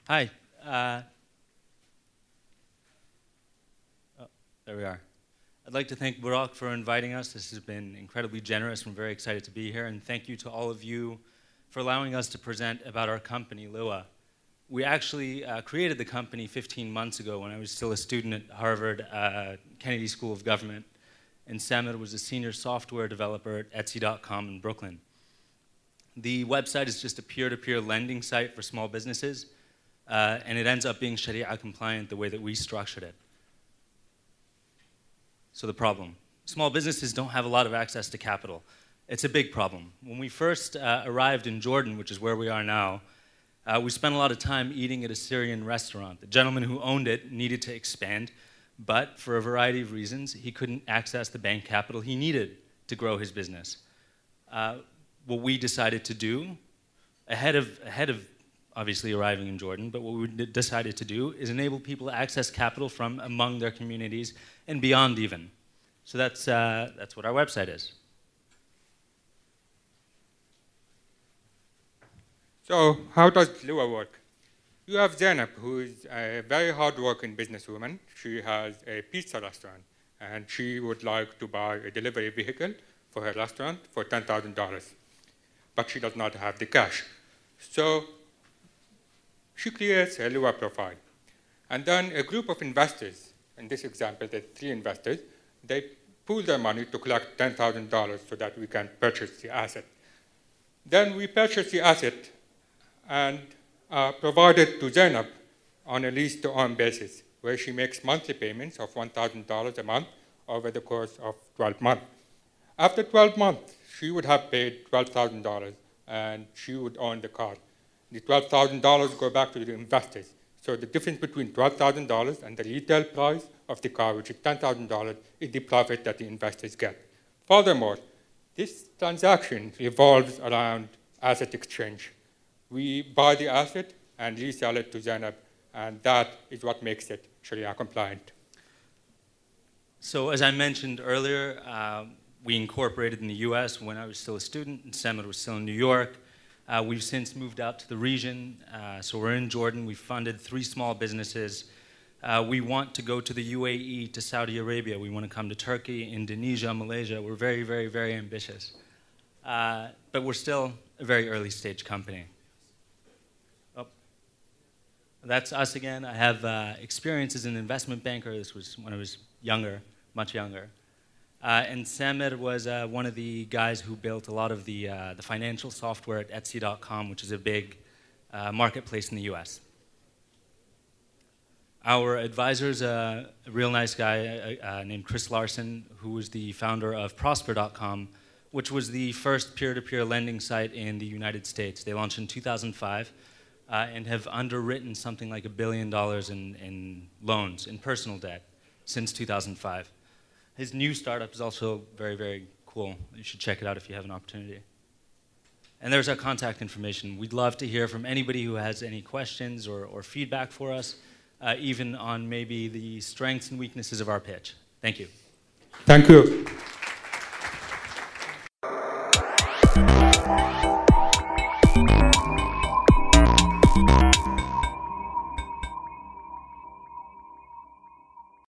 Hi. There we are. I'd like to thank Burak for inviting us. This has been incredibly generous. I'm very excited to be here. And thank you to all of you for allowing us to present about our company, Liwwa. We actually created the company 15 months ago when I was still a student at Harvard Kennedy School of Government. And Samir was a senior software developer at Etsy.com in Brooklyn. The website is just a peer-to-peer lending site for small businesses. And it ends up being Sharia compliant the way that we structured it. So the problem. Small businesses don't have a lot of access to capital. It's a big problem. When we first arrived in Jordan, which is where we are now, we spent a lot of time eating at a Syrian restaurant. The gentleman who owned it needed to expand, but for a variety of reasons, he couldn't access the bank capital he needed to grow his business. What we decided to do, ahead of obviously arriving in Jordan, but what we decided to do is enable people to access capital from among their communities and beyond even. So that's what our website is. So how does Liwwa work? You have Zainab, who is a very hard-working businesswoman. She has a pizza restaurant, and she would like to buy a delivery vehicle for her restaurant for $10,000. But she does not have the cash. So she creates a Liwwa profile. And then a group of investors, in this example, there are 3 investors, they pool their money to collect $10,000 so that we can purchase the asset. Then we purchase the asset and provide it to Zainab on a lease-to-own basis, where she makes monthly payments of $1,000 a month over the course of 12 months. After 12 months, she would have paid $12,000, and she would own the car. The $12,000 go back to the investors. So the difference between $12,000 and the retail price of the car, which is $10,000, is the profit that the investors get. Furthermore, this transaction revolves around asset exchange. We buy the asset and resell it to Zainab, and that is what makes it Sharia compliant. So as I mentioned earlier, we incorporated in the US when I was still a student, and Samir was still in New York. We've since moved out to the region, so we're in Jordan. We've funded 3 small businesses. We want to go to the UAE, to Saudi Arabia. We want to come to Turkey, Indonesia, Malaysia. We're very, very, very ambitious. But we're still a very early stage company. Oh, that's us again. I have experience as an investment banker. This was when I was younger, much younger. And Samir was one of the guys who built a lot of the financial software at Etsy.com, which is a big marketplace in the US. Our advisor is a real nice guy named Chris Larson, who was the founder of Prosper.com, which was the first peer-to-peer lending site in the United States. They launched in 2005 and have underwritten something like $1 billion in loans, in personal debt, since 2005. His new startup is also very, very cool. You should check it out if you have an opportunity. And there's our contact information. We'd love to hear from anybody who has any questions or feedback for us, even on maybe the strengths and weaknesses of our pitch. Thank you. Thank you.